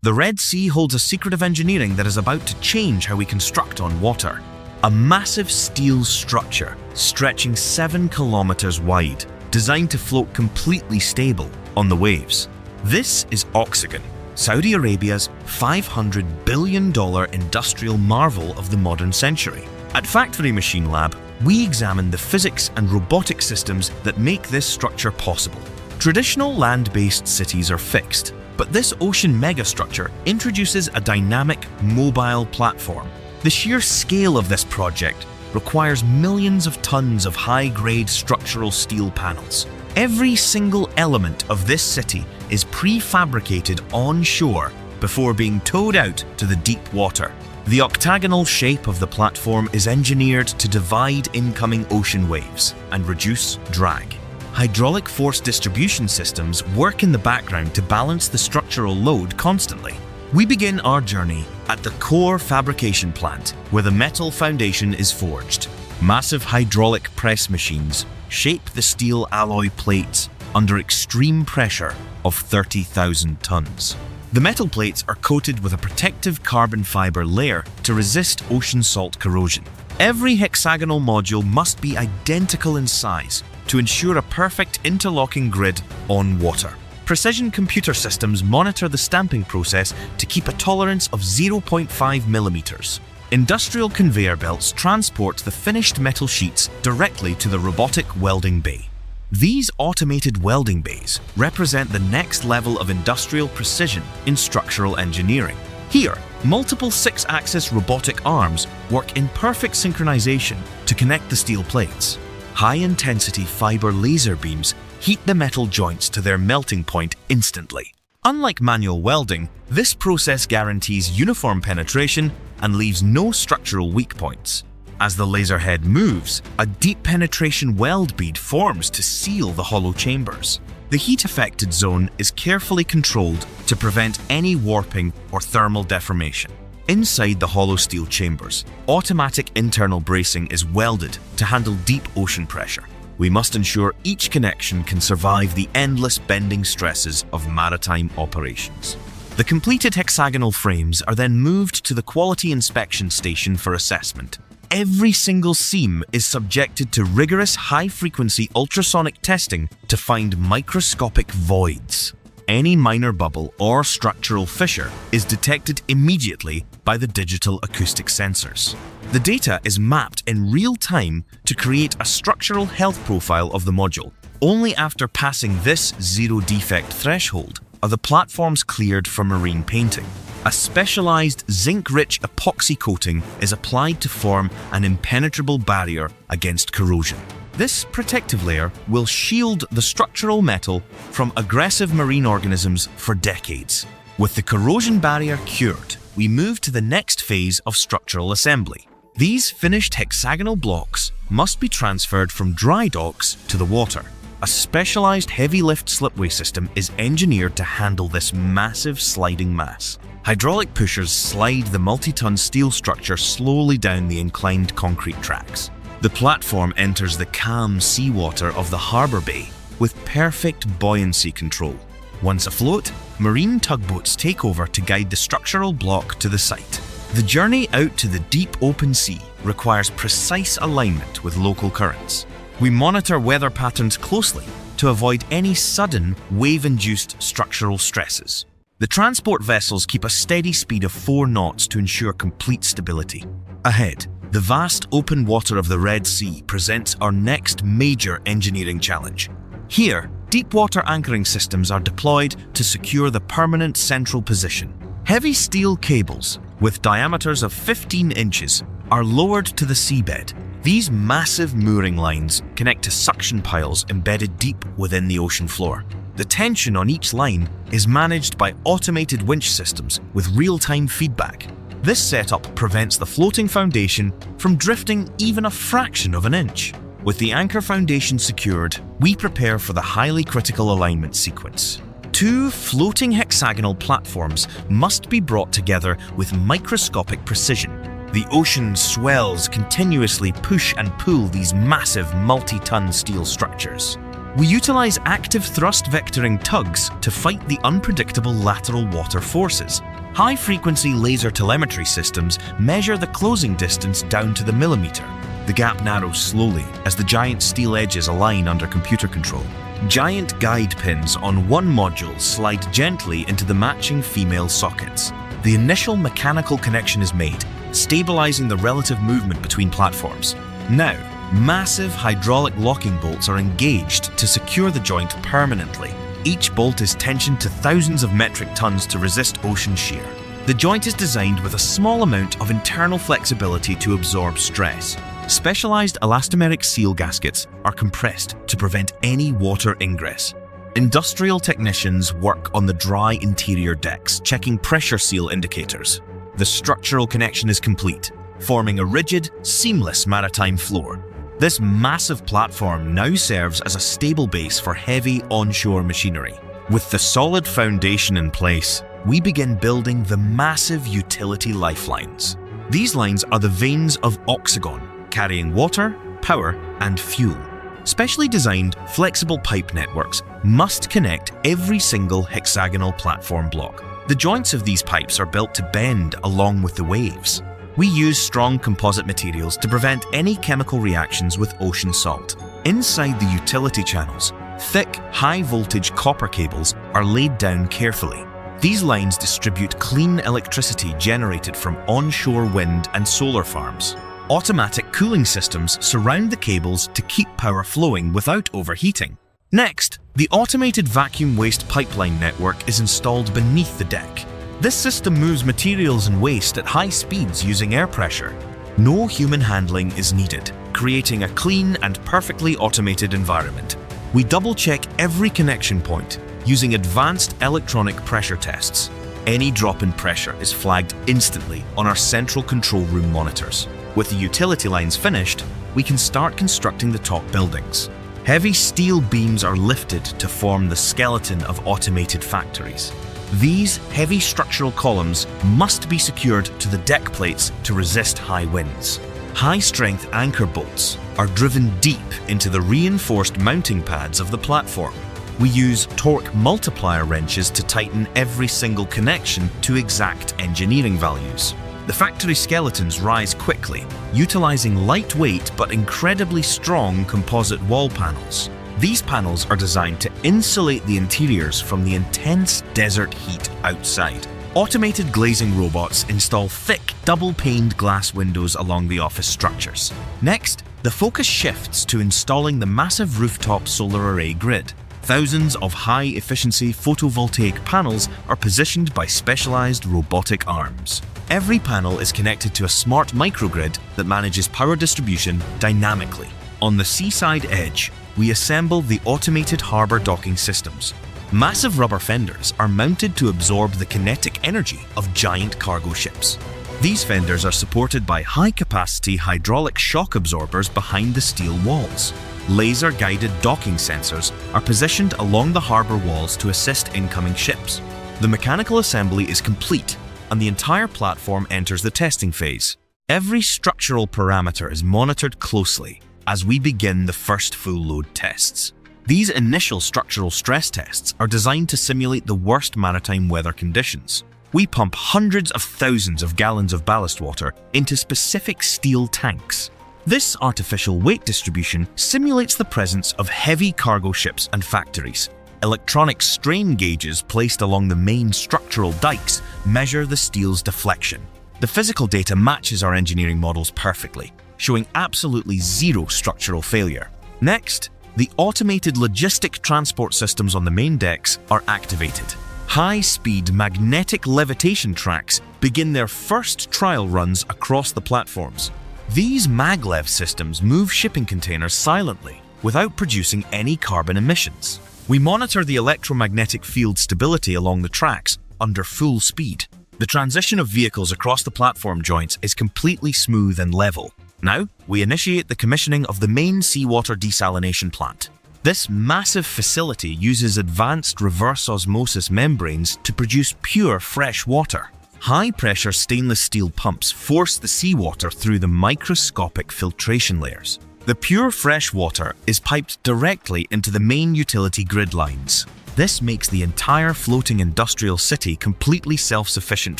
The Red Sea holds a secret of engineering that is about to change how we construct on water. A massive steel structure stretching 7 kilometers wide, designed to float completely stable on the waves. This is Oxagon, Saudi Arabia's $500 billion industrial marvel of the modern century. At Factory Machine Lab, we examine the physics and robotic systems that make this structure possible. Traditional land-based cities are fixed, but this ocean megastructure introduces a dynamic, mobile platform. The sheer scale of this project requires millions of tons of high-grade structural steel panels. Every single element of this city is prefabricated onshore before being towed out to the deep water. The octagonal shape of the platform is engineered to divide incoming ocean waves and reduce drag. Hydraulic force distribution systems work in the background to balance the structural load constantly. We begin our journey at the core fabrication plant, where the metal foundation is forged. Massive hydraulic press machines shape the steel alloy plates under extreme pressure of 30,000 tons. The metal plates are coated with a protective carbon fiber layer to resist ocean salt corrosion. Every hexagonal module must be identical in size to ensure a perfect interlocking grid on water. Precision computer systems monitor the stamping process to keep a tolerance of 0.5 millimeters. Industrial conveyor belts transport the finished metal sheets directly to the robotic welding bay. These automated welding bays represent the next level of industrial precision in structural engineering. Here, multiple 6-axis robotic arms work in perfect synchronization to connect the steel plates. High-intensity fiber laser beams heat the metal joints to their melting point instantly. Unlike manual welding, this process guarantees uniform penetration and leaves no structural weak points. As the laser head moves, a deep penetration weld bead forms to seal the hollow chambers. The heat-affected zone is carefully controlled to prevent any warping or thermal deformation. Inside the hollow steel chambers, automatic internal bracing is welded to handle deep ocean pressure. We must ensure each connection can survive the endless bending stresses of maritime operations. The completed hexagonal frames are then moved to the quality inspection station for assessment. Every single seam is subjected to rigorous high-frequency ultrasonic testing to find microscopic voids. Any minor bubble or structural fissure is detected immediately by the digital acoustic sensors. The data is mapped in real time to create a structural health profile of the module. Only after passing this zero-defect threshold are the platforms cleared for marine painting. A specialized zinc-rich epoxy coating is applied to form an impenetrable barrier against corrosion. This protective layer will shield the structural metal from aggressive marine organisms for decades. With the corrosion barrier cured, we move to the next phase of structural assembly. These finished hexagonal blocks must be transferred from dry docks to the water. A specialized heavy lift slipway system is engineered to handle this massive sliding mass. Hydraulic pushers slide the multi-ton steel structure slowly down the inclined concrete tracks. The platform enters the calm seawater of the harbor bay with perfect buoyancy control. Once afloat, marine tugboats take over to guide the structural block to the site. The journey out to the deep open sea requires precise alignment with local currents. We monitor weather patterns closely to avoid any sudden wave-induced structural stresses. The transport vessels keep a steady speed of 4 knots to ensure complete stability. Ahead, the vast open water of the Red Sea presents our next major engineering challenge. Here, deep water anchoring systems are deployed to secure the permanent central position. Heavy steel cables, with diameters of 15 inches, are lowered to the seabed. These massive mooring lines connect to suction piles embedded deep within the ocean floor. The tension on each line is managed by automated winch systems with real-time feedback. This setup prevents the floating foundation from drifting even a fraction of an inch. With the anchor foundation secured, we prepare for the highly critical alignment sequence. 2 floating hexagonal platforms must be brought together with microscopic precision. The ocean swells continuously push and pull these massive multi-ton steel structures. We utilize active thrust vectoring tugs to fight the unpredictable lateral water forces. High-frequency laser telemetry systems measure the closing distance down to the millimeter. The gap narrows slowly as the giant steel edges align under computer control. Giant guide pins on one module slide gently into the matching female sockets. The initial mechanical connection is made, stabilizing the relative movement between platforms. Now, massive hydraulic locking bolts are engaged to secure the joint permanently. Each bolt is tensioned to thousands of metric tons to resist ocean shear. The joint is designed with a small amount of internal flexibility to absorb stress. Specialized elastomeric seal gaskets are compressed to prevent any water ingress. Industrial technicians work on the dry interior decks, checking pressure seal indicators. The structural connection is complete, forming a rigid, seamless maritime floor. This massive platform now serves as a stable base for heavy onshore machinery. With the solid foundation in place, we begin building the massive utility lifelines. These lines are the veins of Oxagon, carrying water, power, and fuel. Specially designed, flexible pipe networks must connect every single hexagonal platform block. The joints of these pipes are built to bend along with the waves. We use strong composite materials to prevent any chemical reactions with ocean salt. Inside the utility channels, thick, high-voltage copper cables are laid down carefully. These lines distribute clean electricity generated from onshore wind and solar farms. Automatic cooling systems surround the cables to keep power flowing without overheating. Next, the automated vacuum waste pipeline network is installed beneath the deck. This system moves materials and waste at high speeds using air pressure. No human handling is needed, creating a clean and perfectly automated environment. We double-check every connection point using advanced electronic pressure tests. Any drop in pressure is flagged instantly on our central control room monitors. With the utility lines finished, we can start constructing the top buildings. Heavy steel beams are lifted to form the skeleton of automated factories. These heavy structural columns must be secured to the deck plates to resist high winds. High-strength anchor bolts are driven deep into the reinforced mounting pads of the platform. We use torque multiplier wrenches to tighten every single connection to exact engineering values. The factory skeletons rise quickly, utilizing lightweight but incredibly strong composite wall panels. These panels are designed to insulate the interiors from the intense desert heat outside. Automated glazing robots install thick, double-paned glass windows along the office structures. Next, the focus shifts to installing the massive rooftop solar array grid. Thousands of high-efficiency photovoltaic panels are positioned by specialized robotic arms. Every panel is connected to a smart microgrid that manages power distribution dynamically. On the seaside edge, we assemble the automated harbor docking systems. Massive rubber fenders are mounted to absorb the kinetic energy of giant cargo ships. These fenders are supported by high-capacity hydraulic shock absorbers behind the steel walls. Laser-guided docking sensors are positioned along the harbor walls to assist incoming ships. The mechanical assembly is complete, and the entire platform enters the testing phase. Every structural parameter is monitored closely as we begin the first full-load tests. These initial structural stress tests are designed to simulate the worst maritime weather conditions. We pump hundreds of thousands of gallons of ballast water into specific steel tanks. This artificial weight distribution simulates the presence of heavy cargo ships and factories. Electronic strain gauges placed along the main structural dikes measure the steel's deflection. The physical data matches our engineering models perfectly, showing absolutely zero structural failure. Next, the automated logistic transport systems on the main decks are activated. High-speed magnetic levitation tracks begin their first trial runs across the platforms. These maglev systems move shipping containers silently without producing any carbon emissions. We monitor the electromagnetic field stability along the tracks under full speed. The transition of vehicles across the platform joints is completely smooth and level. Now, we initiate the commissioning of the main seawater desalination plant. This massive facility uses advanced reverse osmosis membranes to produce pure fresh water. High-pressure stainless steel pumps force the seawater through the microscopic filtration layers. The pure fresh water is piped directly into the main utility grid lines. This makes the entire floating industrial city completely self-sufficient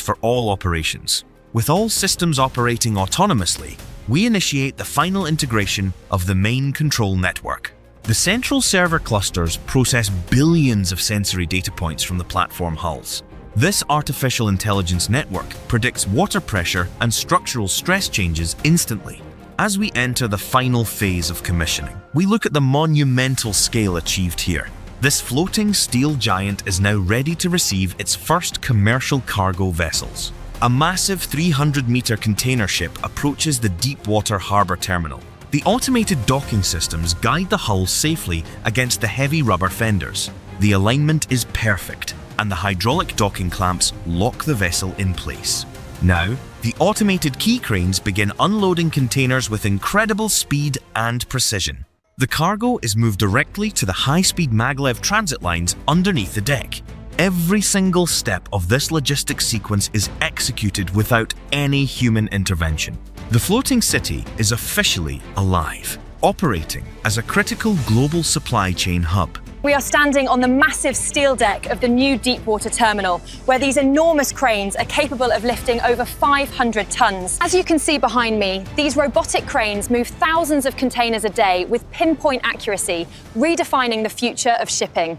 for all operations. With all systems operating autonomously, we initiate the final integration of the main control network. The central server clusters process billions of sensory data points from the platform hulls. This artificial intelligence network predicts water pressure and structural stress changes instantly. As we enter the final phase of commissioning, we look at the monumental scale achieved here. This floating steel giant is now ready to receive its first commercial cargo vessels. A massive 300-meter container ship approaches the deep-water harbor terminal. The automated docking systems guide the hull safely against the heavy rubber fenders. The alignment is perfect, and the hydraulic docking clamps lock the vessel in place. Now, the automated key cranes begin unloading containers with incredible speed and precision. The cargo is moved directly to the high-speed maglev transit lines underneath the deck. Every single step of this logistics sequence is executed without any human intervention. The floating city is officially alive, operating as a critical global supply chain hub. We are standing on the massive steel deck of the new deepwater terminal, where these enormous cranes are capable of lifting over 500 tons. As you can see behind me, these robotic cranes move thousands of containers a day with pinpoint accuracy, redefining the future of shipping.